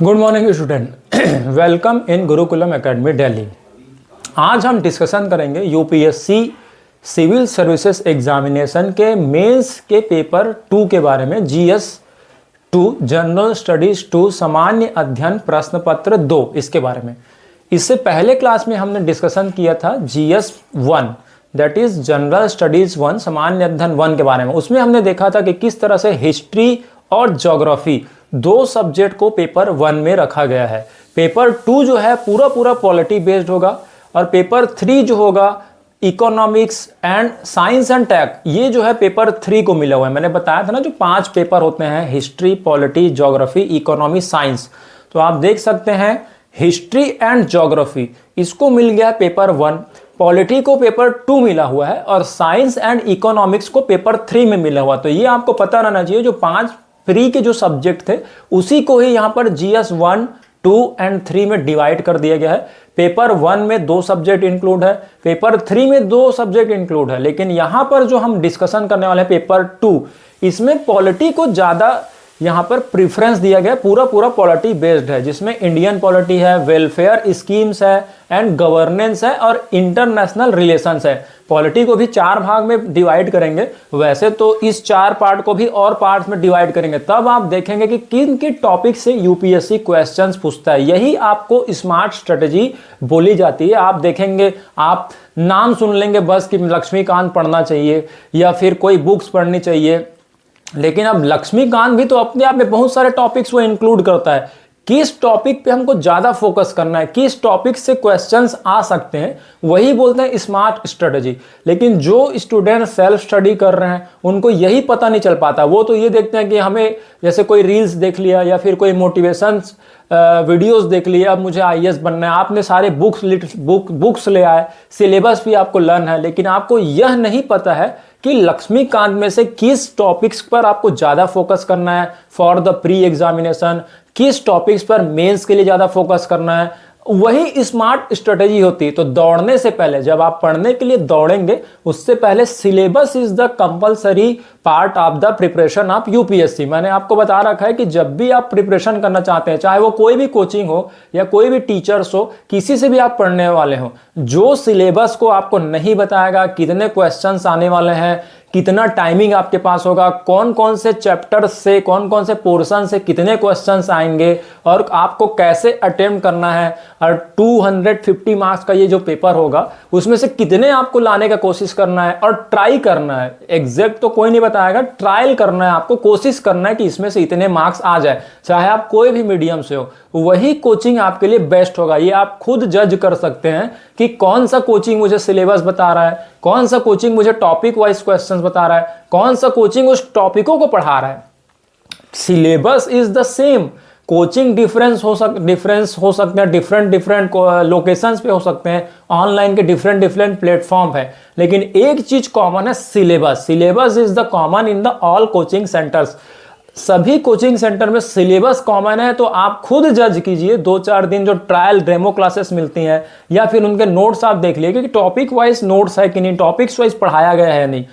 Good morning student, welcome in Gurukulam academy Delhi. आज हम discussion करेंगे यूपीएससी सिविल सर्विसेज एग्जामिनेशन के मेंस के पेपर 2 के बारे में। जीएस 2 जनरल स्टडीज 2 सामान्य अध्ययन प्रश्न पत्र 2 इसके बारे में। इससे पहले क्लास में हमने डिस्कशन किया था GS 1 that is general studies 1 सामान्य अध्ययन 1 के बारे में। उसमें हमने देखा था कि किस तरह से हिस्ट्री और ज्योग्राफी दो सब्जेक्ट को पेपर 1 में रखा गया है। पेपर 2 जो है पूरा पॉलिटी बेस्ड होगा और पेपर 3 जो होगा economics and science and tech, ये जो है पेपर 3 को मिला हुआ है। मैंने बताया था ना जो 5 पेपर होते हैं, history, polity, geography, economy, science. तो आप देख सकते हैं हिस्ट्री एंड ज्योग्राफी इसको मिल गया पेपर 1, पॉलिटी को पेपर 2 मिला हुआ है और साइंस एंड इकोनॉमिक्स को पेपर 3 में मिला हुआ। तो ये आपको पता रहना चाहिए जो 5 प्री के जो सब्जेक्ट थे उसी को ही यहां पर जीएस 1, 2 एंड 3 में डिवाइड कर दिया गया है। पेपर 1 में 2 सब्जेक्ट इंक्लूड है, पेपर 3 में 2 सब्जेक्ट इंक्लूड है, लेकिन यहां पर जो हम डिस्कशन करने वाले हैं पेपर 2, इसमें पॉलिटी को ज्यादा यहां पर प्रेफरेंस दिया गया। पूरा पॉलिटी बेस्ड है, जिसमें इंडियन पॉलिटी है, वेलफेयर स्कीम्स है एंड गवर्नेंस है और इंटरनेशनल रिलेशंस है। पॉलिटी को भी 4 भाग में डिवाइड करेंगे, वैसे तो इस 4 पार्ट को भी और पार्ट्स में डिवाइड करेंगे। तब आप देखेंगे कि किन किन टॉपिक से यूपीएससी क्वेश्चंस पूछता है। यही आपको स्मार्ट स्ट्रेटेजी बोली जाती है। आप देखेंगे, आप नाम सुन लेंगे बस कि लक्ष्मीकांत पढ़ना चाहिए या फिर कोई बुक्स पढ़नी चाहिए, लेकिन अब लक्ष्मीकांत भी तो अपने आप में बहुत सारे टॉपिक्स वो इंक्लूड करता है। किस टॉपिक पे हमको ज्यादा फोकस करना है, किस टॉपिक से क्वेश्चंस आ सकते हैं, वही बोलते हैं स्मार्ट स्ट्रेटजी। लेकिन जो स्टूडेंट सेल्फ स्टडी कर रहे हैं उनको यही पता नहीं चल पाता। वो तो ये देखते हैं कि हमें जैसे कोई रील्स देख लिया या फिर कोई मोटिवेशन वीडियोस देख लिया, अब मुझे आईएएस बनना है, आपने सारे बुक्स ले आए, सिलेबस भी आपको लर्न है, लेकिन आपको यह नहीं पता है कि लक्ष्मीकांत में से किस टॉपिक्स पर आपको ज्यादा फोकस करना है फॉर द प्री एग्जामिनेशन, किस टॉपिक्स पर मेंस के लिए ज्यादा फोकस करना है। वही स्मार्ट स्ट्रेटेजी होती है। तो दौड़ने से पहले, जब आप पढ़ने के लिए दौड़ेंगे, उससे पहले syllabus is the compulsory part of the preparation of UPSC. मैंने आपको बता रखा है कि जब भी आप प्रिपरेशन करना चाहते हैं, चाहे वो कोई भी कोचिंग हो या कोई भी टीचर्स हो, किसी से भी आप पढ़ने वाले हो, जो सिलेबस को आपको नहीं बताएगा कितने क्वेश्चंस आने वाले हैं, कितना टाइमिंग आपके पास होगा, कौन कौन से चैप्टर से, कौन कौन से पोर्शन से कितने क्वेश्चंस आएंगे और आपको कैसे अटेम्प्ट करना है, और 250 मार्क्स का ये जो पेपर होगा उसमें से कितने आपको लाने का कोशिश करना है और ट्राई करना है। एग्जैक्ट तो कोई नहीं बताएगा, ट्रायल करना है, आपको कोशिश करना है कि इसमें से इतने मार्क्स आ जाए, चाहे आप कोई भी मीडियम से हो। वही कोचिंग आपके लिए बेस्ट होगा। ये आप खुद जज कर सकते हैं कि कौन सा कोचिंग मुझे सिलेबस बता रहा है, कौन सा कोचिंग मुझे टॉपिक वाइज क्वेश्चंस बता रहा है, कौन सा कोचिंग उस टॉपिकों को पढ़ा रहा है। Syllabus is the same, coaching difference हो सकते हैं, डिफरेंट लोकेशंस पे हो सकते हैं, ऑनलाइन के डिफरेंट प्लेटफॉर्म है, लेकिन एक चीज कॉमन है, syllabus is the common in the all coaching centres. सभी कोचिंग सेंटर में सिलेबस कॉमन है। तो आप खुद जज कीजिए, 2-4 दिन जो ट्रायल डेमो क्लासेस मिलती हैं या फिर उनके नोट्स आप देख लीजिए कि टॉपिक वाइज नोट्स है कि नहीं, टॉपिक्स वाइज पढ़ाया गया है नहीं।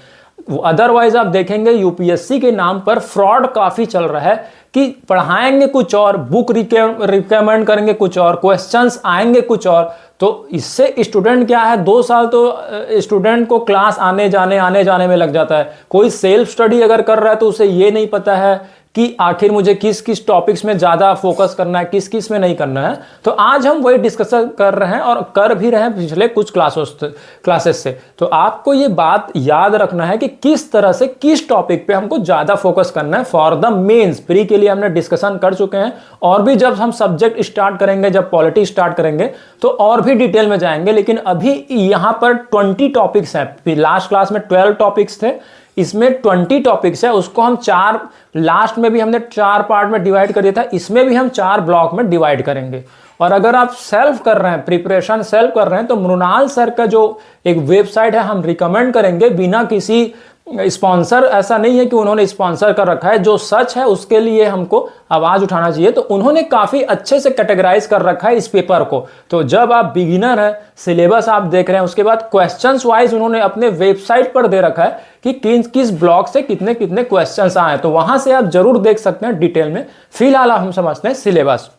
अदरवाइज आप देखेंगे यूपीएससी के नाम पर फ्रॉड काफी चल रहा है कि पढ़ाएंगे कुछ और, बुक रिकमेंड करेंगे कुछ और, क्वेश्चंस आएंगे कुछ और। तो इससे स्टूडेंट क्या है, 2 साल तो स्टूडेंट को क्लास आने जाने में लग जाता है। कोई सेल्फ स्टडी अगर कर रहा है तो उसे ये नहीं पता है कि आखिर मुझे किस किस टॉपिक्स में ज्यादा फोकस करना है, किस किस में नहीं करना है। तो आज हम वही डिस्कशन कर रहे हैं और कर भी रहे हैं पिछले कुछ क्लासेस से। तो आपको ये बात याद रखना है कि किस तरह से किस टॉपिक पे हमको ज्यादा फोकस करना है फॉर द मेंस। प्री के लिए हमने डिस्कशन कर चुके हैं, और भी जब हम सब्जेक्ट स्टार्ट करेंगे, जब पॉलिटी स्टार्ट करेंगे तो और भी डिटेल में जाएंगे। लेकिन अभी यहां पर 20 टॉपिक्स हैं। लास्ट क्लास में 12 टॉपिक्स थे, इसमें 20 टॉपिक्स है। उसको हम 4, लास्ट में भी हमने 4 पार्ट में डिवाइड कर दिया था, इसमें भी हम 4 ब्लॉक में डिवाइड करेंगे। और अगर आप सेल्फ कर रहे हैं, प्रिपरेशन सेल्फ कर रहे हैं, तो मृणाल सर का जो एक वेबसाइट है हम रिकमेंड करेंगे, बिना किसी स्पॉन्सर ऐसा नहीं है कि उन्होंने स्पॉन्सर कर रखा है, जो सच है उसके लिए हमको आवाज़ उठाना चाहिए। तो उन्होंने काफ़ी अच्छे से कैटेगराइज कर रखा है इस पेपर को। तो जब आप बिगिनर हैं, सिलेबस आप देख रहे हैं, उसके बाद क्वेश्चंस वाइज उन्होंने अपने वेबसाइट पर दे रखा है कि किस ब्लॉक से कितने कितने क्वेश्चंस आए, तो वहां से आप जरूर देख सकते हैं डिटेल में। फिलहाल हम समझते हैं सिलेबस।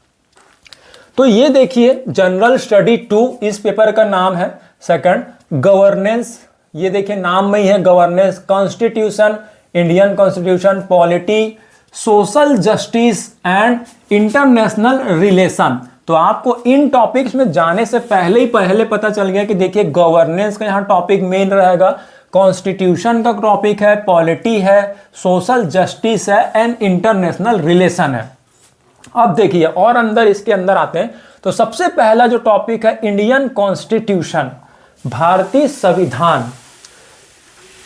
तो ये देखिए जनरल स्टडी 2 इस पेपर का नाम है। सेकंड गवर्नेंस, ये देखिए नाम में ही है governance, constitution, Indian constitution, polity, social justice and international relation. तो आपको इन टॉपिक्स में जाने से पहले पता चल गया कि देखिए गवर्नेंस का यहाँ टॉपिक मेन रहेगा, कॉन्स्टिट्यूशन का टॉपिक है, पॉलिटी है, सोशल जस्टिस है एंड इंटरनेशनल रिलेशन है। अब देखिए और इसके अंदर आते हैं। तो सबसे पहला जो टॉपिक है इंडियन कॉन्स्टिट्यूशन, भारतीय संविधान।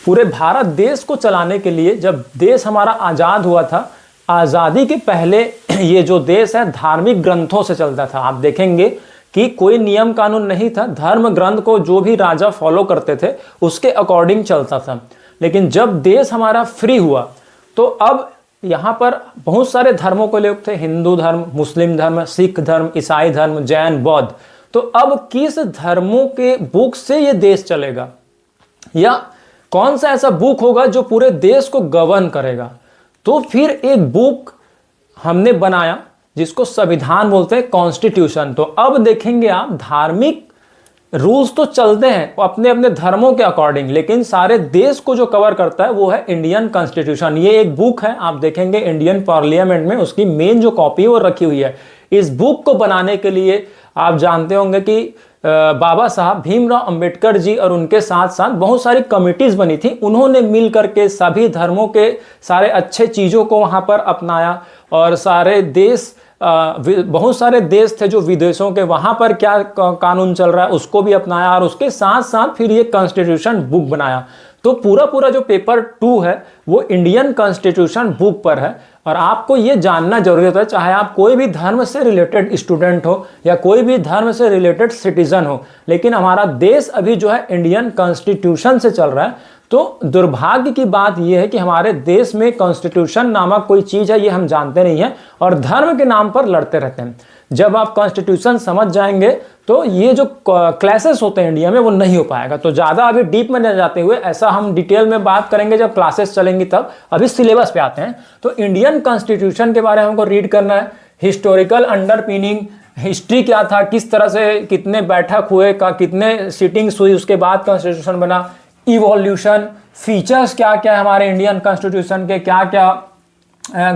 पूरे भारत देश को चलाने के लिए जब देश हमारा आज़ाद हुआ था, आज़ादी के पहले ये जो देश है धार्मिक ग्रंथों से चलता था। आप देखेंगे कि कोई नियम कानून नहीं था, धर्म ग्रंथ को जो भी राजा फॉलो करते थे उसके अकॉर्डिंग चलता था। लेकिन जब देश हमारा फ्री हुआ तो अब यहाँ पर बहुत सारे धर्मों को लोग थे, हिंदू धर्म, मुस्लिम धर्म, सिख धर्म, ईसाई धर्म, जैन, बौद्ध। तो अब किस धर्मों के बुक से ये देश चलेगा, या कौन सा ऐसा बुक होगा जो पूरे देश को गवर्न करेगा। तो फिर एक बुक हमने बनाया जिसको संविधान बोलते हैं, कॉन्स्टिट्यूशन। तो अब देखेंगे आप धार्मिक रूल्स तो चलते हैं अपने अपने धर्मों के अकॉर्डिंग, लेकिन सारे देश को जो कवर करता है वो है इंडियन कॉन्स्टिट्यूशन। ये एक बुक है, आप देखेंगे इंडियन पार्लियामेंट में उसकी मेन जो कॉपी है वो रखी हुई है। इस बुक को बनाने के लिए आप जानते होंगे कि बाबा साहब भीमराव अंबेडकर जी और उनके साथ साथ बहुत सारी कमिटीज बनी थी। उन्होंने मिल करके सभी धर्मों के सारे अच्छे चीज़ों को वहाँ पर अपनाया, और सारे देश बहुत सारे देश थे जो विदेशों के, वहाँ पर क्या कानून चल रहा है उसको भी अपनाया, और उसके साथ साथ फिर ये कॉन्स्टिट्यूशन बुक बनाया। तो पूरा जो पेपर 2 है वो इंडियन कॉन्स्टिट्यूशन बुक पर है। और आपको ये जानना जरूरी होता है, चाहे आप कोई भी धर्म से रिलेटेड स्टूडेंट हो या कोई भी धर्म से रिलेटेड सिटीजन हो, लेकिन हमारा देश अभी जो है इंडियन कॉन्स्टिट्यूशन से चल रहा है। तो दुर्भाग्य की बात यह है कि हमारे देश में कॉन्स्टिट्यूशन नामक कोई चीज़ है ये हम जानते नहीं हैं, और धर्म के नाम पर लड़ते रहते हैं। जब आप कॉन्स्टिट्यूशन समझ जाएंगे तो ये जो क्लासेस होते हैं इंडिया में वो नहीं हो पाएगा। तो ज़्यादा अभी डीप में न जाते हुए ऐसा हम डिटेल में बात करेंगे जब क्लासेस चलेंगी तब। अभी सिलेबस पे आते हैं। तो इंडियन कॉन्स्टिट्यूशन के बारे में हमको रीड करना है। हिस्टोरिकल अंडरपिनिंग, हिस्ट्री क्या था, किस तरह से कितने बैठक हुए, का कितने सीटिंग्स हुई, उसके बाद कॉन्स्टिट्यूशन बना। इवोल्यूशन, फीचर्स क्या क्या है हमारे इंडियन कॉन्स्टिट्यूशन के, क्या क्या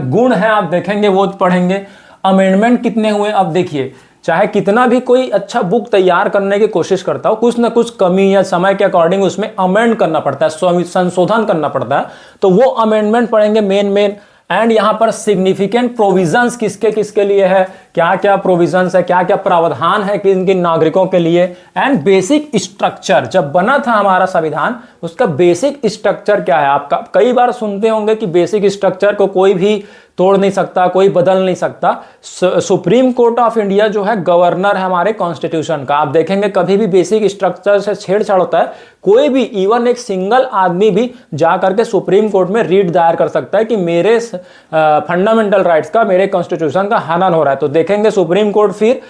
गुण हैं आप देखेंगे वो पढ़ेंगे। अमेंडमेंट कितने हुए, अब देखिए चाहे कितना भी कोई अच्छा बुक तैयार करने की कोशिश करता हो, कुछ ना कुछ कमी या समय के अकॉर्डिंग उसमें अमेंड करना पड़ता है, संशोधन करना पड़ता है। तो वो अमेंडमेंट पढ़ेंगे मेन। एंड यहाँ पर सिग्निफिकेंट प्रोविजंस किसके किसके लिए है, क्या क्या प्रोविजंस है, क्या क्या प्रावधान है किन किन नागरिकों के लिए। एंड बेसिक स्ट्रक्चर, जब बना था हमारा संविधान उसका बेसिक स्ट्रक्चर क्या है। आपका कई बार सुनते होंगे कि बेसिक स्ट्रक्चर को कोई भी तोड़ नहीं सकता, कोई बदल नहीं सकता। सुप्रीम कोर्ट ऑफ इंडिया जो है गवर्नर है हमारे कॉन्स्टिट्यूशन का। आप देखेंगे कभी भी बेसिक स्ट्रक्चर से छेड़छाड़ होता है, कोई भी इवन एक सिंगल आदमी भी जा करके सुप्रीम कोर्ट में रीट दायर कर सकता है कि मेरे फंडामेंटल राइट्स का, मेरे कॉन्स्टिट्यूशन का हनन हो रहा है। तो देखेंगे सुप्रीम कोर्ट फिर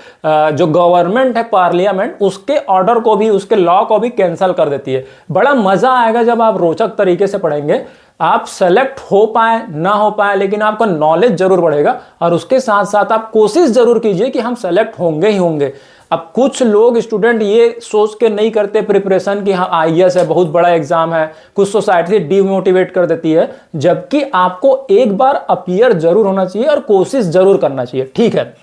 जो गवर्नमेंट है पार्लियामेंट उसके ऑर्डर को भी, उसके लॉ को भी कैंसिल कर देती है। बड़ा मजा आएगा जब आप रोचक तरीके से पढ़ेंगे। आप सेलेक्ट हो पाए ना हो पाए, लेकिन आपका नॉलेज जरूर बढ़ेगा, और उसके साथ साथ आप कोशिश जरूर कीजिए कि हम सेलेक्ट होंगे ही होंगे। अब कुछ लोग स्टूडेंट ये सोच के नहीं करते प्रिपरेशन कि हाँ IAS है, बहुत बड़ा एग्जाम है, कुछ सोसाइटी डिमोटिवेट कर देती है, जबकि आपको एक बार अपीयर जरूर होना चाहिए और कोशिश जरूर करना चाहिए। ठीक है।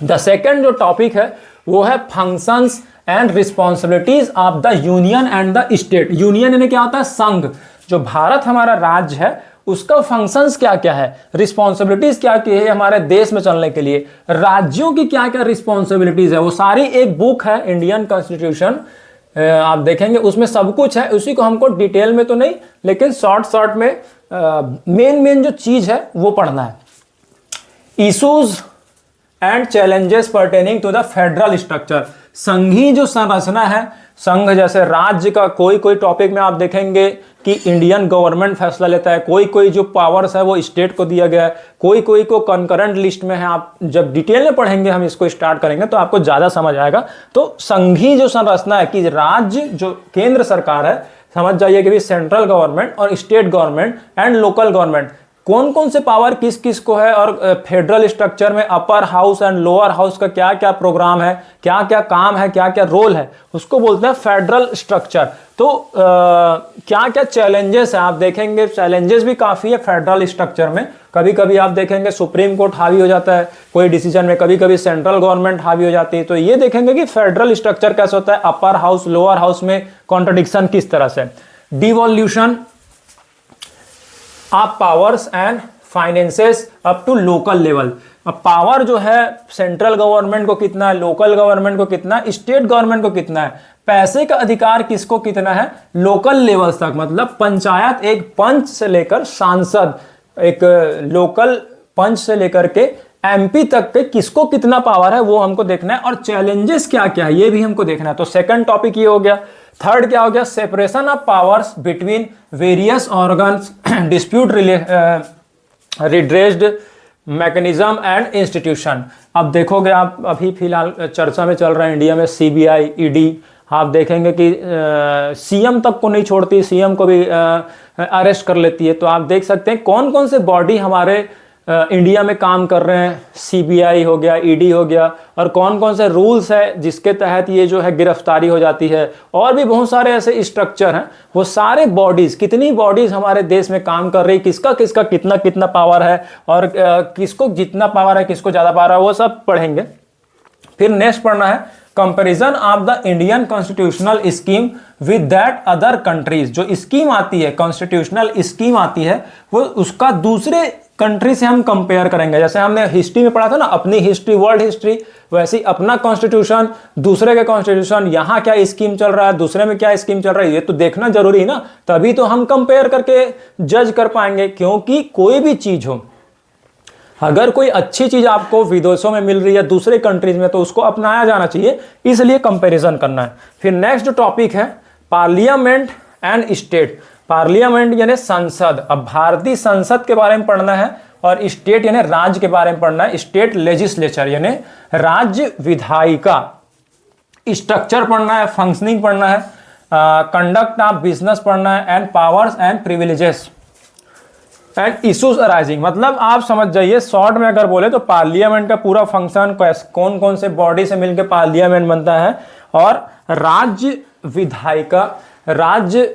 द सेकेंड जो टॉपिक है वो है functions and responsibilities of the union and the state. Union यानी क्या होता है, संघ। जो भारत हमारा राज्य है उसका फंक्शंस क्या क्या है, रिस्पॉन्सिबिलिटीज क्या क्या है हमारे देश में चलने के लिए, राज्यों की क्या क्या रिस्पॉन्सिबिलिटीज है, वो सारी एक बुक है इंडियन कॉन्स्टिट्यूशन। आप देखेंगे उसमें सब कुछ है। उसी को हमको डिटेल में तो नहीं, लेकिन शॉर्ट में मेन जो चीज है वो पढ़ना है। Issues and challenges pertaining to the federal structure. संघीय जो संरचना है, संघ जैसे राज्य का कोई टॉपिक में आप देखेंगे कि इंडियन गवर्नमेंट फैसला लेता है, कोई कोई जो पावर्स है वो स्टेट को दिया गया है, कोई कोई को कंकरेंट लिस्ट में है। आप जब डिटेल में पढ़ेंगे, हम इसको स्टार्ट करेंगे तो आपको ज़्यादा समझ आएगा। तो संघीय जो संरचना है कि राज्य जो केंद्र सरकार है, समझ जाइए कि सेंट्रल गवर्नमेंट और state government and local government कौन कौन से पावर किस किस को है, और फेडरल स्ट्रक्चर में upper house and lower house का क्या क्या प्रोग्राम है, क्या क्या काम है, क्या क्या रोल है, उसको बोलते हैं फेडरल स्ट्रक्चर। तो क्या क्या चैलेंजेस है, आप देखेंगे चैलेंजेस भी काफ़ी है फेडरल स्ट्रक्चर में। कभी कभी आप देखेंगे सुप्रीम कोर्ट हावी हो जाता है कोई डिसीजन में, कभी कभी सेंट्रल गवर्नमेंट हावी हो जाती है। तो ये देखेंगे कि फेडरल स्ट्रक्चर कैसे होता है, अपर हाउस लोअर हाउस में कॉन्ट्रडिक्शन किस तरह से, devolution of powers and finances up to local level. अब पावर जो है सेंट्रल गवर्नमेंट को कितना है, लोकल गवर्नमेंट को कितना है, स्टेट गवर्नमेंट को कितना है, पैसे का अधिकार किसको कितना है, लोकल लेवल्स तक, मतलब पंचायत एक पंच से लेकर सांसद, एक लोकल पंच से लेकर के एमपी तक के किसको कितना पावर है वो हमको देखना है, और चैलेंजेस क्या क्या है ये भी हमको देखना है। तो सेकंड टॉपिक ये हो गया। थर्ड क्या हो गया, separation of powers between various organs, dispute redressed mechanism and institution. अब देखोगे आप अभी फिलहाल चर्चा में चल रहा है इंडिया में सीबीआई, ईडी। आप देखेंगे कि सीएम तक को नहीं छोड़ती, सीएम को भी अरेस्ट कर लेती है। तो आप देख सकते हैं कौन कौन से बॉडी हमारे इंडिया में काम कर रहे हैं, सीबीआई हो गया, ईडी हो गया, और कौन कौन से रूल्स है जिसके तहत ये जो है गिरफ्तारी हो जाती है, और भी बहुत सारे ऐसे स्ट्रक्चर हैं। वो सारे बॉडीज, कितनी बॉडीज हमारे देश में काम कर रही, किसका किसका कितना कितना पावर है, और किसको जितना पावर है, किसको ज़्यादा पावर है, वो सब पढ़ेंगे। फिर नेक्स्ट पढ़ना है comparison of the Indian constitutional scheme with that other countries. जो स्कीम आती है, कॉन्स्टिट्यूशनल स्कीम आती है, वो उसका दूसरे कंट्री से हम कंपेयर करेंगे। जैसे हमने हिस्ट्री में पढ़ा था ना, अपनी हिस्ट्री वर्ल्ड हिस्ट्री, वैसे ही अपना कॉन्स्टिट्यूशन, दूसरे के कॉन्स्टिट्यूशन, यहाँ क्या स्कीम चल रहा है, दूसरे में क्या स्कीम चल रहा है, ये तो देखना जरूरी है ना, तभी तो हम कंपेयर करके जज कर पाएंगे। क्योंकि कोई भी चीज हो, अगर कोई अच्छी चीज आपको विदेशों में मिल रही है, दूसरे कंट्रीज में, तो उसको अपनाया जाना चाहिए, इसलिए कंपैरिजन करना है। फिर नेक्स्ट टॉपिक है पार्लियामेंट एंड स्टेट। पार्लियामेंट यानी संसद, अब भारतीय संसद के बारे में पढ़ना है, और स्टेट यानी राज्य के बारे में पढ़ना है। स्टेट लेजिस्लेचर यानी राज्य विधायिका, स्ट्रक्चर पढ़ना है, फंक्शनिंग पढ़ना है, कंडक्ट ऑफ बिजनेस पढ़ना है, and powers and privileges and issues arising. मतलब आप समझ जाइए, शॉर्ट में अगर बोले तो पार्लियामेंट का पूरा फंक्शन, कौन कौन से बॉडी से मिलकर पार्लियामेंट बनता है, और राज्य विधायिका, राज्य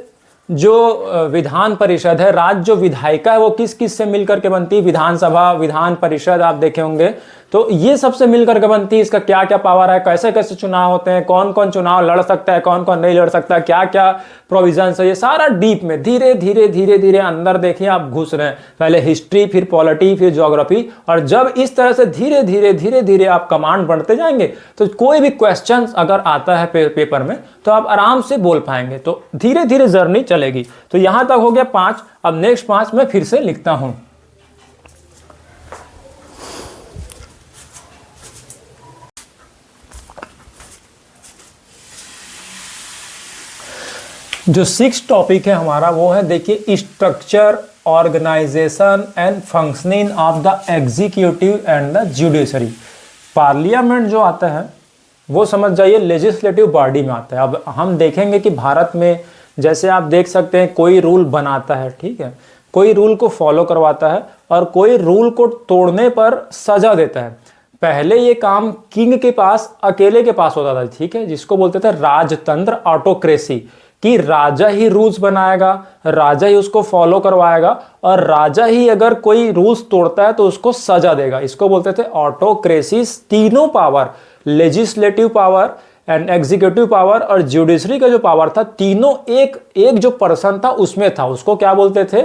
जो विधान परिषद है, राज्य जो विधायिका है वो किस किस से मिलकर के बनती है, विधानसभा, विधान परिषद आप देखे होंगे, तो ये सबसे मिलकर के बनती है। इसका क्या क्या पावर है, कैसे कैसे चुनाव होते हैं, कौन कौन चुनाव लड़ सकता है, कौन कौन नहीं लड़ सकता, क्या क्या प्रोविजंस है, ये सारा डीप में धीरे धीरे धीरे धीरे अंदर देखिए आप घुस रहे हैं। पहले हिस्ट्री, फिर पॉलिटी, फिर ज्योग्राफी, और जब इस तरह से धीरे धीरे धीरे धीरे आप कमांड बढ़ते जाएंगे तो कोई भी क्वेश्चन अगर आता है पेपर में तो आप आराम से बोल पाएंगे। तो धीरे धीरे जर्नी चलेगी। तो यहां तक हो गया 5। अब नेक्स्ट 5 मैं फिर से लिखता हूं। जो 6 टॉपिक है हमारा वो है, देखिए, structure, organisation and functioning of the executive and the judiciary. Parliament जो आता है वो समझ जाइए लेजिस्लेटिव बॉडी में आता है। अब हम देखेंगे कि भारत में जैसे आप देख सकते हैं कोई रूल बनाता है, ठीक है, कोई रूल को फॉलो करवाता है, और कोई रूल को तोड़ने पर सजा देता है। पहले ये काम किंग के पास, अकेले के पास होता था, ठीक है, जिसको बोलते थे राजतंत्र, ऑटोक्रेसी, कि राजा ही रूल्स बनाएगा, राजा ही उसको फॉलो करवाएगा, और राजा ही अगर कोई रूल्स तोड़ता है तो उसको सजा देगा। इसको बोलते थे ऑटोक्रेसी। तीनों power, legislative power and executive power और जुडिशरी का जो पावर था, तीनों एक जो पर्सन था उसमें था, उसको क्या बोलते थे,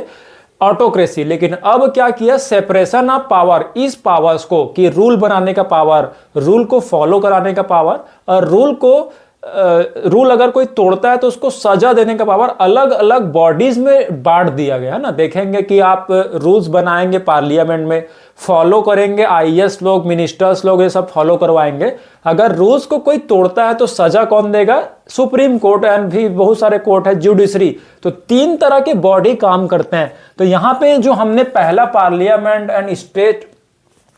ऑटोक्रेसी। लेकिन अब क्या किया, सेपरेशन ऑफ पावर, इस पावर्स को, कि रूल बनाने का पावर, रूल को फॉलो कराने का पावर, और रूल को रूल अगर कोई तोड़ता है तो उसको सजा देने का पावर अलग अलग बॉडीज में बांट दिया गया है ना। देखेंगे कि आप रूल्स बनाएंगे पार्लियामेंट में, फॉलो करेंगे, आईएएस लोग, मिनिस्टर्स लोग ये सब फॉलो करवाएंगे। अगर रूल्स को कोई तोड़ता है तो सजा कौन देगा? सुप्रीम कोर्ट एंड भी बहुत सारे कोर्ट है, जुडिशरी। तो 3 तरह के बॉडी काम करते हैं। तो यहां पे जो हमने पहला पार्लियामेंट एंड स्टेट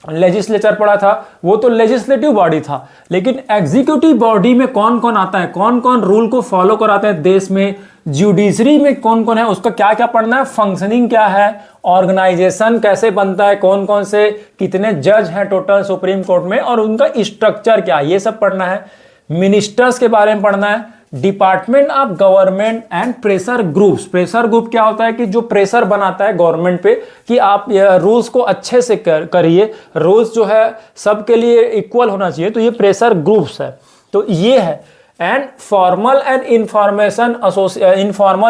लेजिस्लेचर पढ़ा था वो तो लेजिस्लेटिव बॉडी था, लेकिन एग्जीक्यूटिव बॉडी में कौन कौन आता है, कौन कौन रूल को फॉलो कराते हैं देश में, जुडिशरी में कौन कौन है, उसका क्या क्या पढ़ना है, फंक्शनिंग क्या है, ऑर्गेनाइजेशन कैसे बनता है, कौन कौन से कितने जज हैं टोटल सुप्रीम कोर्ट में और उनका स्ट्रक्चर क्या, ये सब पढ़ना है। मिनिस्टर्स के बारे में पढ़ना है, department of government and pressure groups. Pressure group क्या होता है कि जो प्रेशर बनाता है गवर्नमेंट पे कि आप रूल्स को अच्छे से करिए, रूल्स जो है सबके लिए इक्वल होना चाहिए, तो ये प्रेशर ग्रुप्स है। तो ये है and formal and informal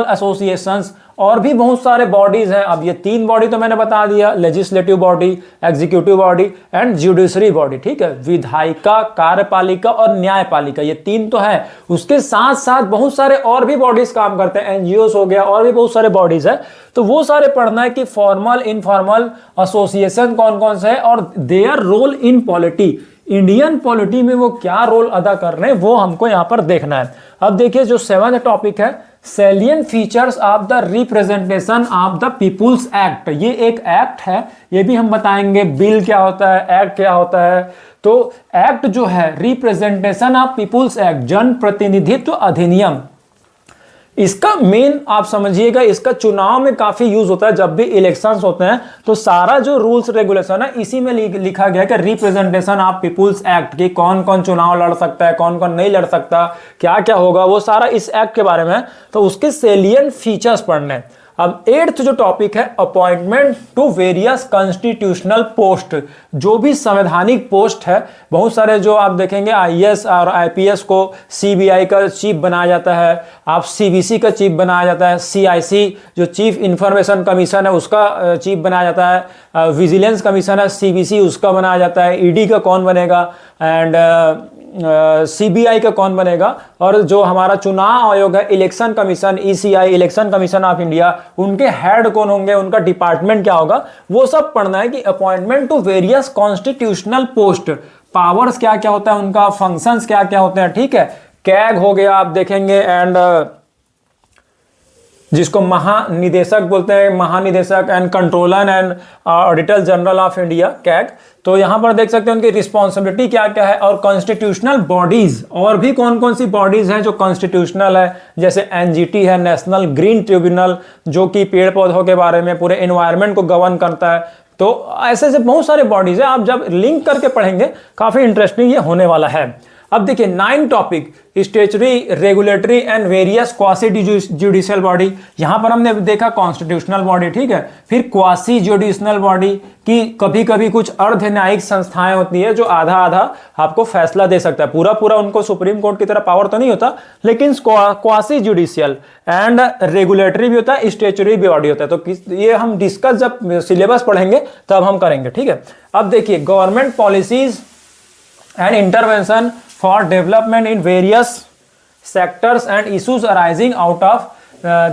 associations, और भी बहुत सारे बॉडीज हैं। अब ये 3 बॉडी तो मैंने बता दिया, legislative body, executive body and judiciary body, ठीक है। विधायिका, कार्यपालिका और न्यायपालिका, ये 3 तो है। उसके साथ साथ बहुत सारे और भी बॉडीज काम करते हैं, एनजीओस हो गया, और भी बहुत सारे बॉडीज है। तो वो सारे पढ़ना है कि फॉर्मल इनफॉर्मल एसोसिएशन कौन कौन से है और their role in polity, Indian polity में वो क्या रोल अदा कर रहे हैं, वो हमको यहां पर देखना है। अब देखिए जो 7th टॉपिक है, salient features of the representation of the people's act. ये एक एक्ट है, ये भी हम बताएंगे बिल क्या होता है, एक्ट क्या होता है। तो एक्ट जो है रिप्रेजेंटेशन ऑफ पीपुल्स एक्ट, जन प्रतिनिधित्व अधिनियम, इसका मेन आप समझिएगा, इसका चुनाव में काफी यूज होता है। जब भी इलेक्शंस होते हैं तो सारा जो रूल्स रेगुलेशन है इसी में लिखा गया है कि रिप्रेजेंटेशन ऑफ पीपुल्स एक्ट, कि कौन कौन चुनाव लड़ सकता है, कौन कौन नहीं लड़ सकता, क्या क्या होगा, वो सारा इस एक्ट के बारे में है। तो उसके सेलियंट फीचर्स पढ़ने हैं। अब 8th जो टॉपिक है, appointment to various constitutional post, जो भी संवैधानिक पोस्ट है, बहुत सारे जो आप देखेंगे आईएएस और आईपीएस को सीबीआई का चीफ बनाया जाता है, आप सीबीसी का चीफ बनाया जाता है, सीआईसी जो चीफ इंफॉर्मेशन कमीशन है उसका चीफ बनाया जाता है, विजिलेंस कमीशन है सीबीसी उसका बनाया जाता है, ईडी का कौन बनेगा एंड सीबीआई का कौन बनेगा, और जो हमारा चुनाव आयोग है election commission, ECI election commission of India, उनके हेड कौन होंगे, उनका डिपार्टमेंट क्या होगा, वो सब पढ़ना है। कि appointment to various constitutional post, powers क्या क्या होता है उनका, फंक्शंस क्या क्या होते हैं, ठीक है। कैग हो गया आप देखेंगे, एंड जिसको महानिदेशक बोलते हैं, महानिदेशक and controller and auditor general of India, CAG. तो यहां पर देख सकते हैं उनकी रिस्पॉन्सिबिलिटी क्या क्या है। और कॉन्स्टिट्यूशनल बॉडीज, और भी कौन कौन सी बॉडीज हैं जो कॉन्स्टिट्यूशनल है, जैसे एनजीटी है, नेशनल ग्रीन ट्रिब्यूनल, जो कि पेड़ पौधों के बारे में पूरे एनवायरनमेंट को गवर्न करता है। तो ऐसे ऐसे बहुत सारे बॉडीज है, आप जब लिंक करके पढ़ेंगे काफी इंटरेस्टिंग ये होने वाला है। अब देखिए 9 topic, statutory, regulatory and various quasi judicial body. यहां पर हमने देखा कॉन्स्टिट्यूशनल बॉडी, ठीक है। फिर क्वासी जुडिशनल बॉडी की कभी कभी कुछ अर्ध न्यायिक संस्थाएं होती है जो आधा आधा आपको फैसला दे सकता है, पूरा पूरा उनको सुप्रीम कोर्ट की तरह पावर तो नहीं होता, लेकिन क्वासी जुडिशियल एंड रेगुलेटरी भी होता है, स्टेचुरी बॉडी होता है। तो ये हम डिस्कस जब सिलेबस पढ़ेंगे तब हम करेंगे, ठीक है। अब देखिए government policies and intervention for development in various sectors and issues arising out of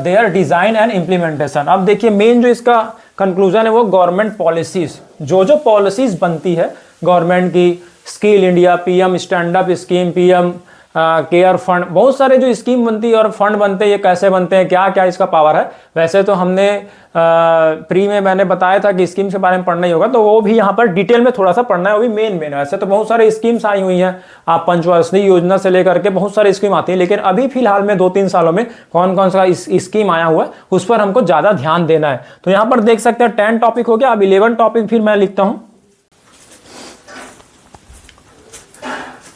their design and implementation। अब देखिए मेन जो इसका कंक्लूजन है वो गवर्नमेंट पॉलिसीज, जो पॉलिसीज बनती है गवर्नमेंट की, skill India, PM stand up scheme, PM care fund, बहुत सारे जो स्कीम बनती है और फंड बनते हैं, ये कैसे बनते हैं, क्या क्या इसका पावर है। वैसे तो हमने प्री में मैंने बताया था कि स्कीम्स के बारे में पढ़ना ही होगा, तो वो भी यहाँ पर डिटेल में थोड़ा सा पढ़ना है, वो भी मेन है। वैसे तो बहुत सारे स्कीम्स आई हुई हैं, आप पंचवर्षीय योजना से लेकर के बहुत सारी स्कीम आती है, लेकिन अभी फिलहाल में 2-3 सालों में कौन कौन सा स्कीम आया हुआ है उस पर हमको ज्यादा ध्यान देना है। तो यहाँ पर देख सकते हैं 10 टॉपिक हो गया। अब 11 टॉपिक फिर मैं लिखता हूँ।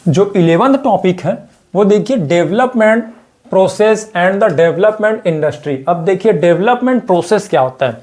जो 11th टॉपिक है वो देखिए development process and the development industry. अब देखिए डेवलपमेंट प्रोसेस क्या होता है,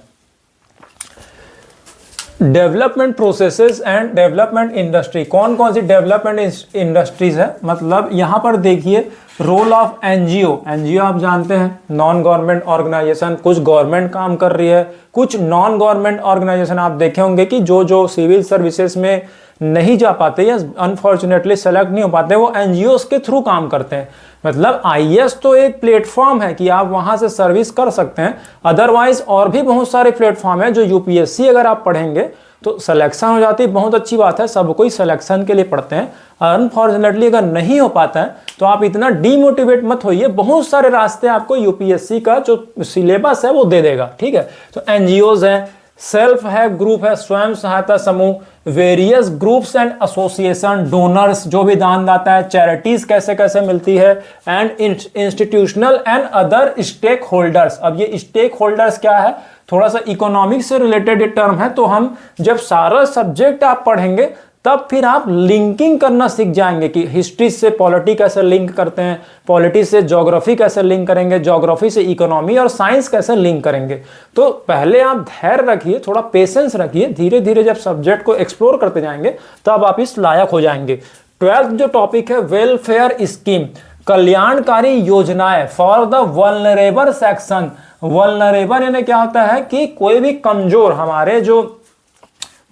development processes and development industry, कौन कौन सी डेवलपमेंट इंडस्ट्रीज है। मतलब यहां पर देखिए रोल ऑफ एनजीओ, एनजीओ आप जानते हैं नॉन गवर्नमेंट ऑर्गेनाइजेशन, कुछ गवर्नमेंट काम कर रही है, कुछ नॉन गवर्नमेंट ऑर्गेनाइजेशन आप देखे होंगे कि जो सिविल सर्विसेज में नहीं जा पाते या अनफॉर्चुनेटली सेलेक्ट नहीं हो पाते, वो एनजीओ के थ्रू काम करते हैं। मतलब आईएएस तो एक प्लेटफॉर्म है कि आप वहां से सर्विस कर सकते हैं, अदरवाइज और भी बहुत सारे प्लेटफॉर्म है जो यूपीएससी अगर आप पढ़ेंगे तो सिलेक्शन हो जाती है, बहुत अच्छी बात है, सब कोई सिलेक्शन के लिए पढ़ते हैं। अनफॉर्चुनेटली अगर नहीं हो पाता है तो आप इतना डीमोटिवेट मत होइए, बहुत सारे रास्ते आपको यूपीएससी का जो सिलेबस है वो दे देगा, ठीक है। तो एनजीओज है, सेल्फ हेल्प ग्रुप है, स्वयं सहायता समूह, various groups and association, donors जो भी दान दाता है, चैरिटीज कैसे कैसे मिलती है, and institutional and other stakeholders. अब ये स्टेक होल्डर्स क्या है, थोड़ा सा इकोनॉमिक्स से रिलेटेड टर्म है, तो हम जब सारा सब्जेक्ट आप पढ़ेंगे तब फिर आप लिंकिंग करना सीख जाएंगे कि हिस्ट्री से पॉलिटी कैसे लिंक करते हैं, पॉलिटी से ज्योग्राफी कैसे लिंक करेंगे, ज्योग्राफी से इकोनॉमी और साइंस कैसे लिंक करेंगे। तो पहले आप धैर्य रखिए, थोड़ा पेशेंस रखिए, धीरे धीरे जब सब्जेक्ट को एक्सप्लोर करते जाएंगे तब आप इस लायक हो जाएंगे। 12th जो टॉपिक है वेलफेयर स्कीम, कल्याणकारी योजनाएं for the vulnerable section. Vulnerable यानी क्या होता है कि कोई भी कमजोर, हमारे जो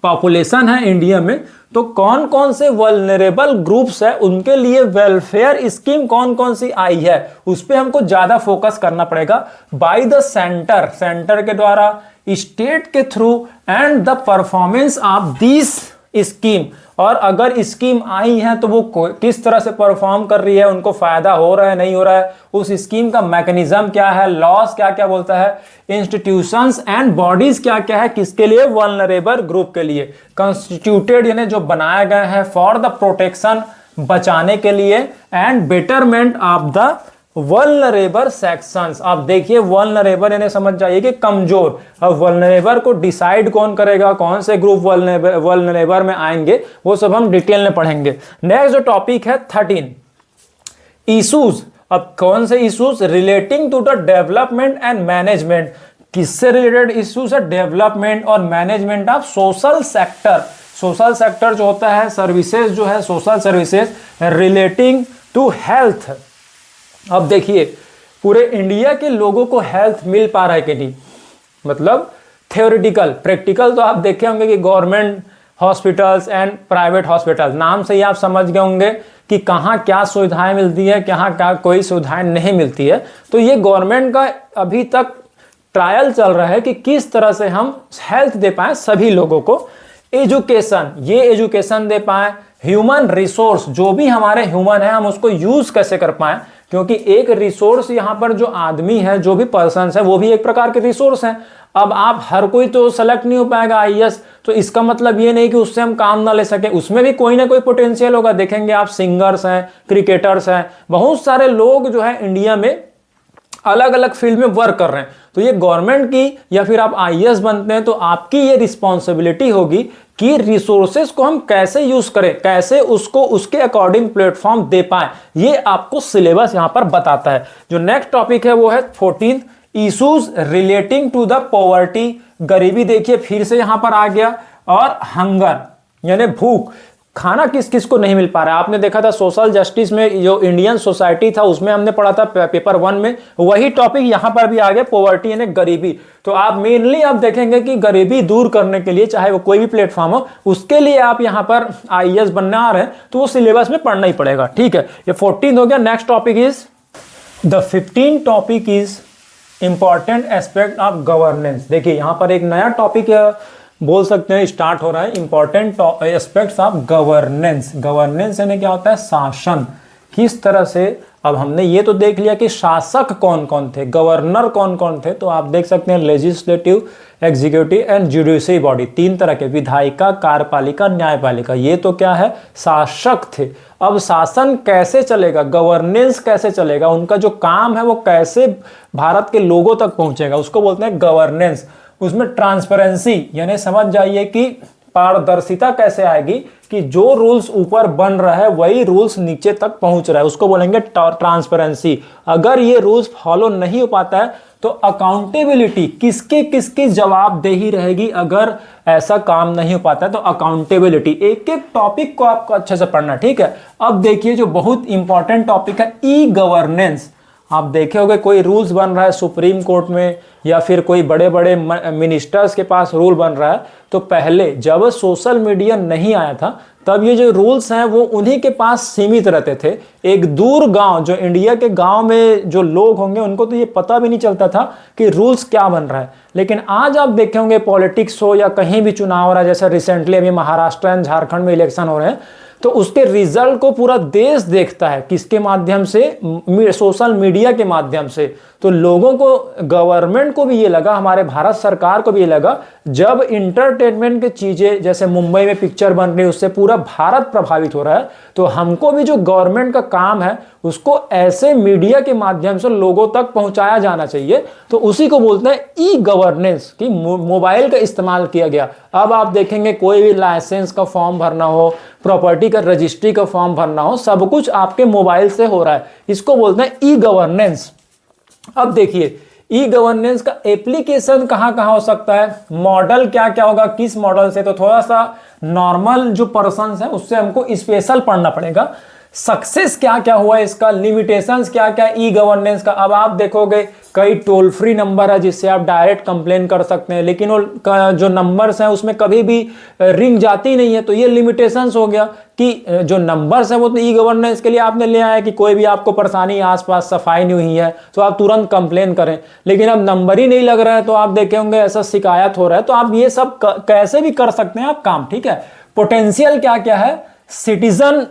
पॉपुलेशन है इंडिया में, तो कौन कौन से वल्नरेबल ग्रुप्स है उनके लिए वेलफेयर स्कीम कौन कौन सी आई है, उस पर हमको ज्यादा फोकस करना पड़ेगा। बाय द सेंटर, सेंटर के द्वारा, स्टेट के through, and the performance of this scheme, और अगर स्कीम आई है तो वो किस तरह से परफॉर्म कर रही है, उनको फायदा हो रहा है नहीं हो रहा है, उस स्कीम का मैकेनिज्म क्या है, लॉस क्या क्या बोलता है, इंस्टीट्यूशंस एंड बॉडीज क्या क्या है, किसके लिए, वल्नरेबल ग्रुप के लिए, कॉन्स्टिट्यूटेड यानी जो बनाया गया है, फॉर द प्रोटेक्शन बचाने के लिए, and betterment of the vulnerable sections. आप देखिए वल्नरेबल यानी समझ जाइए कि कमजोर। अब वल्नरेबल को डिसाइड कौन करेगा, कौन से ग्रुप वल्नरेबल में आएंगे, वो सब हम डिटेल में पढ़ेंगे। नेक्स्ट जो टॉपिक है 13 इश्यूज। अब कौन से issues, relating to the development and management. किससे रिलेटेड इश्यूज है, डेवलपमेंट और management of social sector. Social sector जो होता है, सर्विसेज जो है, social services relating to health. अब देखिए पूरे इंडिया के लोगों को हेल्थ मिल पा रहा है कि नहीं, मतलब थ्योरेटिकल, प्रैक्टिकल तो आप देखे होंगे कि government hospitals and private hospital, नाम से ही आप समझ गए होंगे कि कहाँ क्या सुविधाएं मिलती है, कहाँ क्या कोई सुविधाएं नहीं मिलती है। तो ये गवर्नमेंट का अभी तक ट्रायल चल रहा है कि किस तरह से हम हेल्थ दे पाए सभी लोगों को। एजुकेशन, ये एजुकेशन दे पाए। ह्यूमन रिसोर्स, जो भी हमारे ह्यूमन है हम उसको यूज कैसे कर पाए, क्योंकि एक रिसोर्स यहां पर जो आदमी है, जो भी पर्सन है, वो भी एक प्रकार के रिसोर्स हैं। अब आप हर कोई तो सेलेक्ट नहीं हो पाएगा आईएएस, तो इसका मतलब ये नहीं कि उससे हम काम ना ले सके, उसमें भी कोई ना कोई पोटेंशियल होगा। देखेंगे आप सिंगर्स हैं, क्रिकेटर्स हैं, बहुत सारे लोग जो है इंडिया में अलग अलग फील्ड में वर्क कर रहे हैं। तो ये गवर्नमेंट की, या फिर आप आईएएस बनते हैं तो आपकी ये रिस्पॉन्सिबिलिटी होगी कि रिसोर्सेज को हम कैसे यूज करें, कैसे उसको उसके अकॉर्डिंग प्लेटफॉर्म दे पाए, ये आपको सिलेबस यहां पर बताता है। जो नेक्स्ट टॉपिक है वो है 14 issues relating to the poverty. गरीबी देखिए फिर से यहां पर आ गया, और हंगर यानी भूख, खाना किस किस को नहीं मिल पा रहा है। आपने देखा था सोशल जस्टिस में, जो इंडियन सोसाइटी था उसमें हमने पढ़ा था पेपर 1 में, वही टॉपिक यहां पर भी आ गया, पॉवर्टी यानी गरीबी। तो आप मेनली आप देखेंगे कि गरीबी दूर करने के लिए, चाहे वो कोई भी प्लेटफॉर्म हो, उसके लिए आप यहां पर आईएएस बनने आ रहे हैं तो वो सिलेबस में पढ़ना ही पड़ेगा, ठीक है। ये 14 हो गया। Next topic is the 15 topic is important aspect of governance. देखिए यहां पर एक नया टॉपिक बोल सकते हैं स्टार्ट हो रहा है, important aspects of governance. Governance यानी क्या होता है, शासन किस तरह से। अब हमने ये तो देख लिया कि शासक कौन कौन थे, गवर्नर कौन कौन थे, तो आप देख सकते हैं legislative, executive and judiciary body, 3 तरह के, विधायिका, कार्यपालिका, न्यायपालिका। ये तो क्या है, शासक थे। अब शासन कैसे चलेगा, गवर्नेंस कैसे चलेगा, उनका जो काम है वो कैसे भारत के लोगों तक पहुंचेगा, उसको बोलते हैं गवर्नेंस। उसमें ट्रांसपेरेंसी यानी समझ जाइए कि पारदर्शिता कैसे आएगी, कि जो रूल्स ऊपर बन रहा है वही रूल्स नीचे तक पहुंच रहा है, उसको बोलेंगे ट्रांसपेरेंसी। अगर ये रूल्स फॉलो नहीं हो पाता है तो अकाउंटेबिलिटी किसके किसकी जवाबदेही रहेगी अगर ऐसा काम नहीं हो पाता है। तो अकाउंटेबिलिटी, एक एक टॉपिक को आपको अच्छे से पढ़ना, ठीक है। अब देखिए जो बहुत इंपॉर्टेंट टॉपिक है ई गवर्नेंस। आप देखे होंगे कोई रूल्स बन रहा है सुप्रीम कोर्ट में या फिर कोई बड़े बड़े मिनिस्टर्स के पास रूल बन रहा है, तो पहले जब सोशल मीडिया नहीं आया था तब ये जो रूल्स हैं वो उन्हीं के पास सीमित रहते थे। एक दूर गांव, जो इंडिया के गांव में जो लोग होंगे उनको तो ये पता भी नहीं चलता था कि रूल्स क्या बन रहा है। लेकिन आज आप देखे होंगे पॉलिटिक्स हो या कहीं भी चुनाव हो रहा है, जैसे रिसेंटली अभी महाराष्ट्र एंड झारखंड में इलेक्शन हो रहे हैं, तो उसके रिजल्ट को पूरा देश देखता है। किसके माध्यम से? सोशल मीडिया के माध्यम से। तो लोगों को, गवर्नमेंट को भी ये लगा, हमारे भारत सरकार को भी ये लगा, जब इंटरटेनमेंट की चीजें जैसे मुंबई में पिक्चर बन रही है उससे पूरा भारत प्रभावित हो रहा है, तो हमको भी जो गवर्नमेंट का काम है उसको ऐसे मीडिया के माध्यम से लोगों तक पहुंचाया जाना चाहिए। तो उसी को बोलते हैं ई गवर्नेंस, कि मोबाइल का इस्तेमाल किया गया। अब आप देखेंगे कोई भी लाइसेंस का फॉर्म भरना हो, प्रॉपर्टी का रजिस्ट्री का फॉर्म भरना हो, सब कुछ आपके मोबाइल से हो रहा है। इसको बोलते हैं ई गवर्नेंस। अब देखिए ई गवर्नेंस का एप्लीकेशन कहां कहां हो सकता है, मॉडल क्या क्या होगा, किस मॉडल से, तो थोड़ा सा नॉर्मल जो पर्सन है उससे हमको स्पेशल पढ़ना पड़ेगा। सक्सेस क्या क्या हुआ इसका, लिमिटेशंस क्या क्या ई गवर्नेंस का। अब आप देखोगे कई टोल फ्री नंबर है जिससे आप डायरेक्ट कंप्लेन कर सकते हैं, लेकिन वो जो नंबर्स हैं उसमें कभी भी रिंग जाती नहीं है, तो ये लिमिटेशंस हो गया कि जो नंबर्स है वो तो ई गवर्नेंस के लिए आपने ले आया कि कोई भी आपको परेशानी, आसपास सफाई नहीं हुई है तो आप तुरंत कंप्लेन करें। लेकिन अब नंबर ही नहीं लग रहा है तो आप देखे होंगे ऐसा शिकायत हो रहा है, तो आप ये सब कैसे भी कर सकते हैं आप काम, ठीक है। पोटेंशियल क्या क्या है, सिटीजन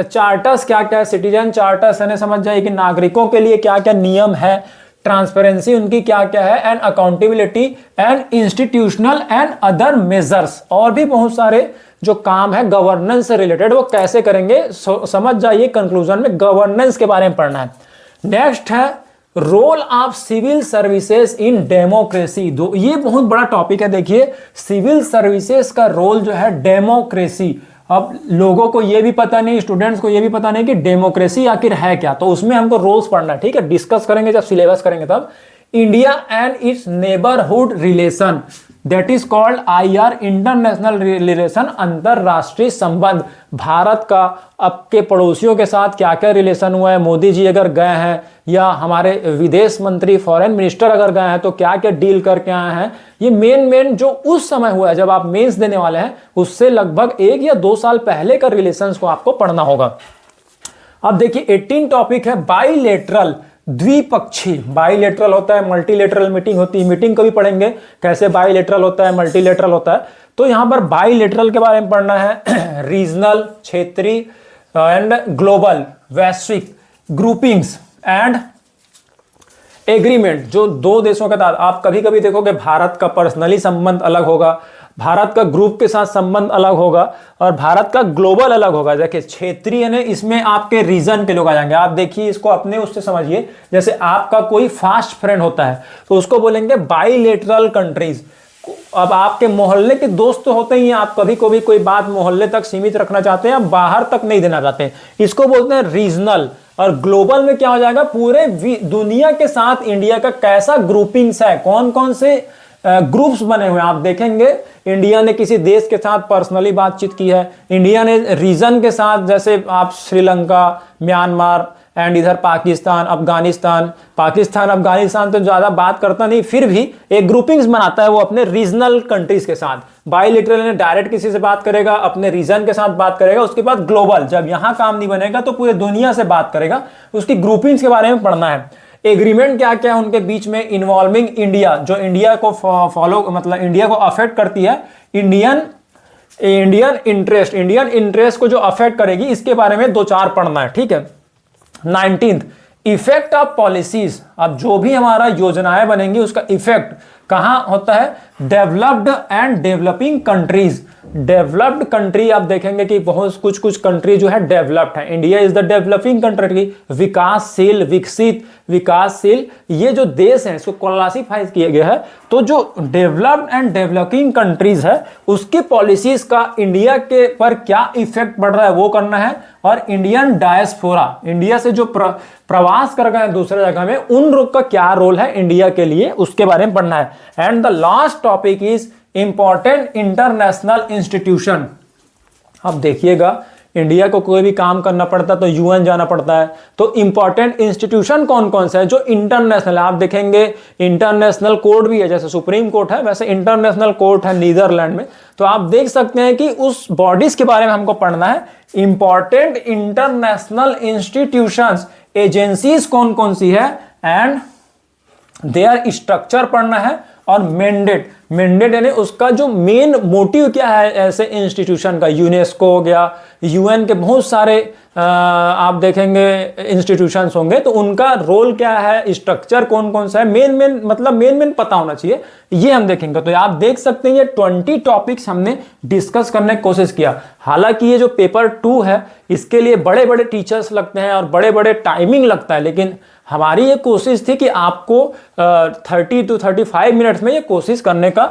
चार्टर्स क्या क्या है, सिटीजन चार्टर्स यानी समझ जाइए कि नागरिकों के लिए क्या क्या नियम है, ट्रांसपेरेंसी उनकी क्या क्या है, and accountability and institutional and other measures, और भी बहुत सारे जो काम है गवर्नेंस से रिलेटेड वो कैसे करेंगे समझ जाइए। कंक्लूजन में गवर्नेंस के बारे में पढ़ना है। नेक्स्ट है role of civil services in democracy. ये बहुत बड़ा टॉपिक है। देखिए सिविल सर्विसेज का रोल जो है डेमोक्रेसी, अब लोगों को ये भी पता नहीं, स्टूडेंट्स को ये भी पता नहीं कि डेमोक्रेसी आखिर है क्या, तो उसमें हमको रोल्स पढ़ना है, ठीक है। डिस्कस करेंगे जब सिलेबस करेंगे तब। India and it's neighbourhood relation, that is called IR, international relation, अंतरराष्ट्रीय संबंध। भारत का आपके पड़ोसियों के साथ क्या क्या रिलेशन हुआ है, मोदी जी अगर गए हैं या हमारे विदेश मंत्री फॉरेन मिनिस्टर अगर गए हैं तो क्या क्या डील करके आए हैं, ये मेन जो उस समय हुआ है जब आप मेंस देने वाले हैं उससे लगभग 1 या 2 साल पहले का रिलेशंस को आपको पढ़ना होगा। अब देखिए 18 टॉपिक है बाइलेटरल, द्विपक्षीय। बाइलेटरल होता है, मल्टीलेटरल मीटिंग होती है, मीटिंग को भी पढ़ेंगे कैसे बाइलेटरल होता है, मल्टीलेटरल होता है। तो यहां पर बाइलेटरल के बारे में पढ़ना है, रीजनल, क्षेत्रीय एंड ग्लोबल, वैश्विक, ग्रुपिंग्स एंड एग्रीमेंट, जो 2 देशों के साथ। आप कभी कभी देखोगे भारत का पर्सनली संबंध अलग होगा, भारत का ग्रुप के साथ संबंध अलग होगा और भारत का ग्लोबल अलग होगा। देखिए क्षेत्रीय ने, इसमें आपके रीजन के लोग आ जाएंगे। आप देखिए इसको अपने उससे समझिए, जैसे आपका कोई फास्ट फ्रेंड होता है तो उसको बोलेंगे बाइलेटरल कंट्रीज। अब आपके मोहल्ले के दोस्त तो होते ही हैं, आप कभी कभी कोई बात मोहल्ले तक सीमित रखना चाहते हैं, बाहर तक नहीं देना चाहते हैं, इसको बोलते हैं रीजनल। और ग्लोबल में क्या हो जाएगा, पूरे दुनिया के साथ इंडिया का कैसा ग्रुपिंग्स है, कौन कौन से ग्रुप्स बने हुए हैं। आप देखेंगे इंडिया ने किसी देश के साथ पर्सनली बातचीत की है, इंडिया ने रीजन के साथ, जैसे आप श्रीलंका, म्यांमार एंड इधर पाकिस्तान, अफगानिस्तान। पाकिस्तान अफगानिस्तान तो ज्यादा बात करता नहीं, फिर भी एक ग्रुपिंग्स बनाता है वो अपने रीजनल कंट्रीज के साथ। बाइलेटरल ने डायरेक्ट किसी से बात करेगा, अपने रीजन के साथ बात करेगा, उसके बाद ग्लोबल, जब यहां काम नहीं बनेगा तो पूरे दुनिया से बात करेगा। उसकी ग्रुपिंग्स के बारे में पढ़ना है। एग्रीमेंट क्या क्या है उनके बीच में, इन्वॉल्विंग इंडिया, जो इंडिया को फॉलो, मतलब इंडिया को अफेक्ट करती है, इंडियन इंटरेस्ट को जो अफेक्ट करेगी, इसके बारे में 2-4 पढ़ना है, ठीक है। 19th effect of policies. अब जो भी हमारा योजनाएं बनेंगी उसका इफेक्ट कहां होता है, developed and developing countries. Developed country आप देखेंगे कि बहुत कुछ कुछ कंट्री जो है डेवलप्ड है। India is the developing country, विकासशील, विकसित, विकासशील, ये जो देश है इसको क्लासिफाई किया गया है। तो जो डेवलप्ड एंड डेवलपिंग कंट्रीज है उसकी पॉलिसीज का इंडिया के पर क्या इफेक्ट पड़ रहा है वो करना है। और इंडियन डायस्पोरा, इंडिया से जो प्रवास कर गए दूसरे जगह में, उन लोग का क्या रोल है इंडिया के लिए, उसके बारे में पढ़ना है। And the last topic is important international institution. अब देखिएगा इंडिया को कोई भी काम करना पड़ता है तो यूएन जाना पड़ता है, तो इंपॉर्टेंट इंस्टीट्यूशन कौन कौन सा है जो इंटरनेशनल है। आप देखेंगे इंटरनेशनल कोर्ट भी है, जैसे सुप्रीम कोर्ट है वैसे इंटरनेशनल कोर्ट है नीदरलैंड में। तो आप देख सकते हैं कि उस बॉडीज के बारे में हमको पढ़ना है। इंपॉर्टेंट इंटरनेशनल इंस्टीट्यूशंस, एजेंसीज कौन कौन सी है एंड देयर स्ट्रक्चर पढ़ना है। और मैंडेट, मैंडेट यानी उसका जो मेन मोटिव क्या है ऐसे इंस्टीट्यूशन का। यूनेस्को हो गया, यूएन के बहुत सारे आप देखेंगे इंस्टीट्यूशंस होंगे, तो उनका रोल क्या है, स्ट्रक्चर कौन कौन सा है, मेन मतलब मेन पता होना चाहिए, ये हम देखेंगे। तो आप देख सकते हैं ये 20 टॉपिक्स हमने डिस्कस करने की कोशिश किया। हालांकि ये जो पेपर 2 है इसके लिए बड़े बड़े टीचर्स लगते हैं और बड़े बड़े टाइमिंग लगता है, लेकिन हमारी ये कोशिश थी कि आपको 30 to 35 मिनट्स में ये कोशिश करने का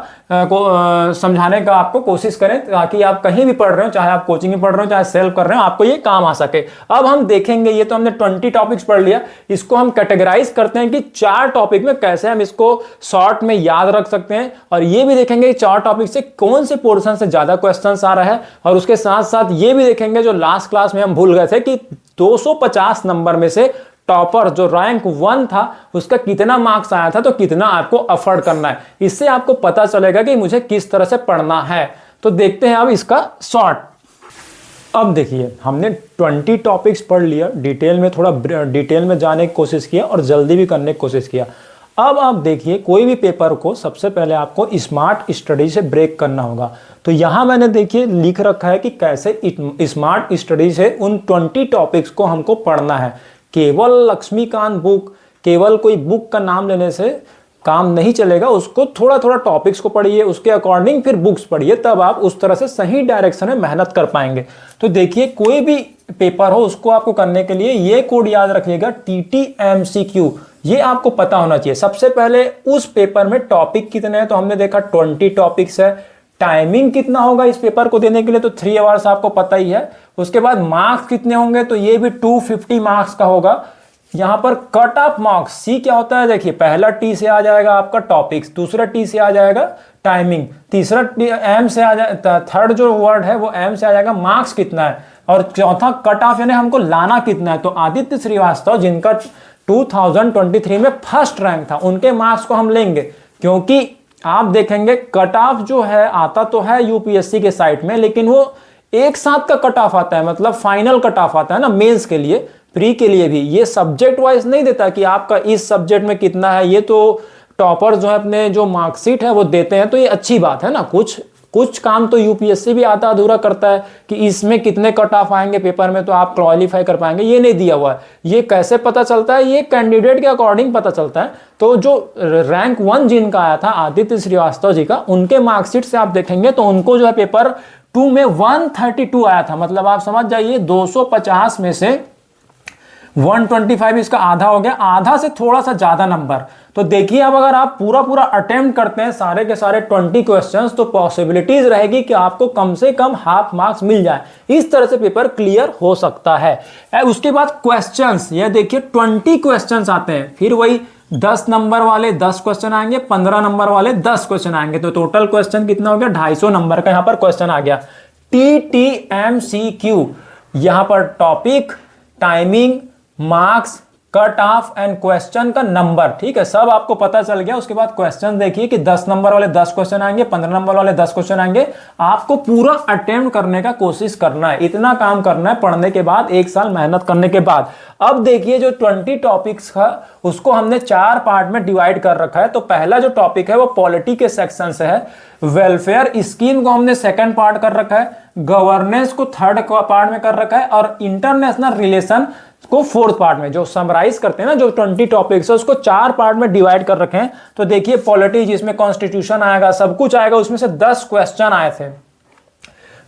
समझाने का आपको कोशिश करें, ताकि आप कहीं भी पढ़ रहे हो, चाहे आप कोचिंग में पढ़ रहे हो चाहे सेल्फ कर रहे हो, आपको ये काम आ सके। अब हम देखेंगे, ये तो हमने 20 टॉपिक्स पढ़ लिया, इसको हम कैटेगराइज करते हैं कि 4 टॉपिक में कैसे हम इसको शॉर्ट में याद रख सकते हैं। और ये भी देखेंगे 4 टॉपिक से कौन से पोर्शन से ज्यादा क्वेश्चन आ रहा है। और उसके साथ साथ ये भी देखेंगे जो लास्ट क्लास में हम भूल गए थे कि 250 नंबर में से टॉपर जो रैंक 1 था उसका कितना मार्क्स आया था, तो कितना आपको अफोर्ड करना है। इससे आपको पता चलेगा कि मुझे किस तरह से पढ़ना है। तो देखते हैं अब इसका शॉर्ट। अब देखिए हमने 20 टॉपिक्स पढ़ लिया, डिटेल में थोड़ा डिटेल में जाने की कोशिश किया और जल्दी भी करने की कोशिश किया। अब आप देखिए कोई भी पेपर को सबसे पहले आपको स्मार्ट स्टडी से ब्रेक करना होगा। तो यहां मैंने देखिए लिख रखा है कि कैसे स्मार्ट स्टडी से उन 20 टॉपिक्स को हमको पढ़ना है। केवल लक्ष्मीकांत बुक, केवल कोई बुक का नाम लेने से काम नहीं चलेगा, उसको थोड़ा थोड़ा टॉपिक्स को पढ़िए, उसके अकॉर्डिंग फिर बुक्स पढ़िए, तब आप उस तरह से सही डायरेक्शन में मेहनत कर पाएंगे। तो देखिए कोई भी पेपर हो उसको आपको करने के लिए ये कोड याद रखिएगा, TTMCQ, ये आपको पता होना चाहिए। सबसे पहले उस पेपर में टॉपिक कितने हैं, तो हमने देखा 20 टॉपिक्स है। टाइमिंग कितना होगा इस पेपर को देने के लिए, तो 3 आवर्स आपको पता ही है। उसके बाद मार्क्स कितने होंगे, तो ये भी 250 मार्क्स का होगा। यहां पर कट ऑफ मार्क्स, सी क्या होता है, देखिए पहला टी से आ जाएगा आपका टॉपिक्स, दूसरा टी से आ जाएगा टाइमिंग, तीसरा एम से आ जाएगा, थर्ड जो वर्ड है वो एम से आ जाएगा मार्क्स कितना है, और चौथा कट ऑफ यानी हमको लाना कितना है। तो आदित्य श्रीवास्तव जिनका 2023 में फर्स्ट रैंक था, उनके मार्क्स को हम लेंगे, क्योंकि आप देखेंगे कट ऑफ जो है आता तो है यूपीएससी के साइट में, लेकिन वो एक साथ का कट ऑफ आता है, मतलब फाइनल कट ऑफ आता है ना मेंस के लिए, प्री के लिए भी। ये सब्जेक्ट वाइज नहीं देता कि आपका इस सब्जेक्ट में कितना है, ये तो टॉपर जो है अपने जो मार्कशीट है वो देते हैं, तो ये अच्छी बात है ना। कुछ काम तो यूपीएससी भी आता अधूरा करता है कि इसमें कितने कट ऑफ आएंगे पेपर में तो आप क्वालिफाई कर पाएंगे, ये नहीं दिया हुआ है। ये कैसे पता चलता है, ये कैंडिडेट के अकॉर्डिंग पता चलता है। तो जो रैंक 1 जिनका आया था आदित्य श्रीवास्तव जी का, उनके मार्कशीट से आप देखेंगे तो उनको जो है पेपर 2 में 132 आया था, मतलब आप समझ जाइए 250 में से 125 इसका आधा हो गया, आधा से थोड़ा सा ज्यादा नंबर। तो देखिए अब अगर आप पूरा अटेम्प्ट करते हैं सारे के सारे 20 क्वेश्चंस, तो पॉसिबिलिटीज रहेगी कि आपको कम से कम हाफ मार्क्स मिल जाए। इस तरह से पेपर क्लियर हो सकता है। उसके बाद क्वेश्चंस, ये देखिए 20 क्वेश्चंस आते हैं, फिर वही 10 नंबर वाले 10 क्वेश्चन आएंगे, 15 नंबर वाले 10 क्वेश्चन आएंगे, तो टोटल क्वेश्चन कितना हो गया, 250 नंबर का यहाँ पर क्वेश्चन आ गया। TTMCQ, यहाँ पर topic, timing, marks, cut off and question का नंबर, ठीक है, सब आपको पता चल गया। उसके बाद क्वेश्चन देखिए कि 10 नंबर वाले 10 क्वेश्चन आएंगे, 15 नंबर वाले 10 क्वेश्चन आएंगे। आपको पूरा अटेम्प्ट करने का कोशिश करना है, इतना काम करना है पढ़ने के बाद, 1 साल मेहनत करने के बाद। अब देखिए जो 20 टॉपिक्स का उसको हमने 4 पार्ट में डिवाइड कर रखा है। तो पहला जो टॉपिक है वो पॉलिटी के सेक्शन से है, वेलफेयर स्कीम को हमने सेकंड पार्ट कर रखा है, गवर्नेंस को थर्ड पार्ट में कर रखा है, और इंटरनेशनल रिलेशन को 4th पार्ट में। जो समराइज करते हैं ना जो 20 टॉपिक्स है उसको 4 पार्ट में डिवाइड कर रखे हैं। तो देखिए पॉलिटी जिसमें कॉन्स्टिट्यूशन आएगा, सब कुछ आएगा, उसमें से 10 क्वेश्चन आए थे।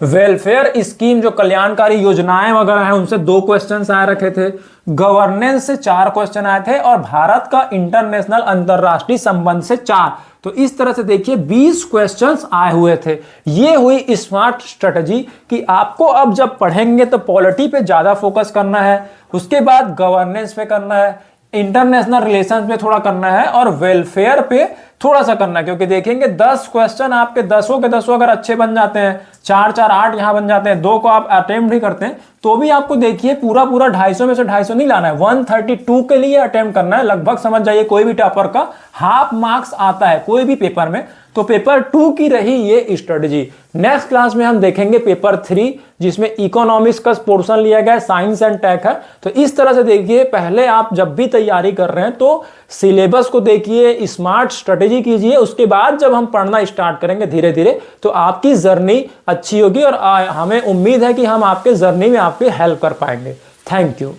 वेलफेयर स्कीम जो कल्याणकारी योजनाएं वगैरह हैं उनसे 2 क्वेश्चन आए रखे थे, गवर्नेंस से 4 क्वेश्चन आए थे और भारत का इंटरनेशनल अंतरराष्ट्रीय संबंध से 4। तो इस तरह से देखिए 20 क्वेश्चंस आए हुए थे। ये हुई स्मार्ट स्ट्रेटजी कि आपको अब जब पढ़ेंगे तो पॉलिटी पे ज्यादा फोकस करना है, उसके बाद गवर्नेंस पे करना है, इंटरनेशनल रिलेशंस पे थोड़ा करना है और वेलफेयर पे थोड़ा सा करना है। क्योंकि देखेंगे 10 क्वेश्चन आपके 10 के 10 अगर अच्छे बन जाते हैं, 4 4 8 यहां बन जाते हैं, 2 को आप अटेम्प्ट भी करते हैं तो भी आपको देखिए पूरा 250 में से 250 नहीं लाना है, 132 के लिए अटेम्प्ट करना है। लगभग समझ जाइए कोई भी टॉपर का हाफ मार्क्स आता है कोई भी पेपर में, तो पेपर 2 की रही ये स्ट्रेटजी। नेक्स्ट क्लास में हम देखेंगे पेपर 3 जिसमें इकोनॉमिक्स का पोर्शन लिया गया है, साइंस एंड टेक है। तो इस तरह से देखिए पहले आप जब भी तैयारी कर रहे हैं तो सिलेबस को देखिए, स्मार्ट स्ट्रेटजी कीजिए, उसके बाद जब हम पढ़ना स्टार्ट करेंगे धीरे धीरे तो आपकी जर्नी अच्छी होगी और हमें उम्मीद है कि हम आपके जर्नी में आपकी हेल्प कर पाएंगे। Thank you.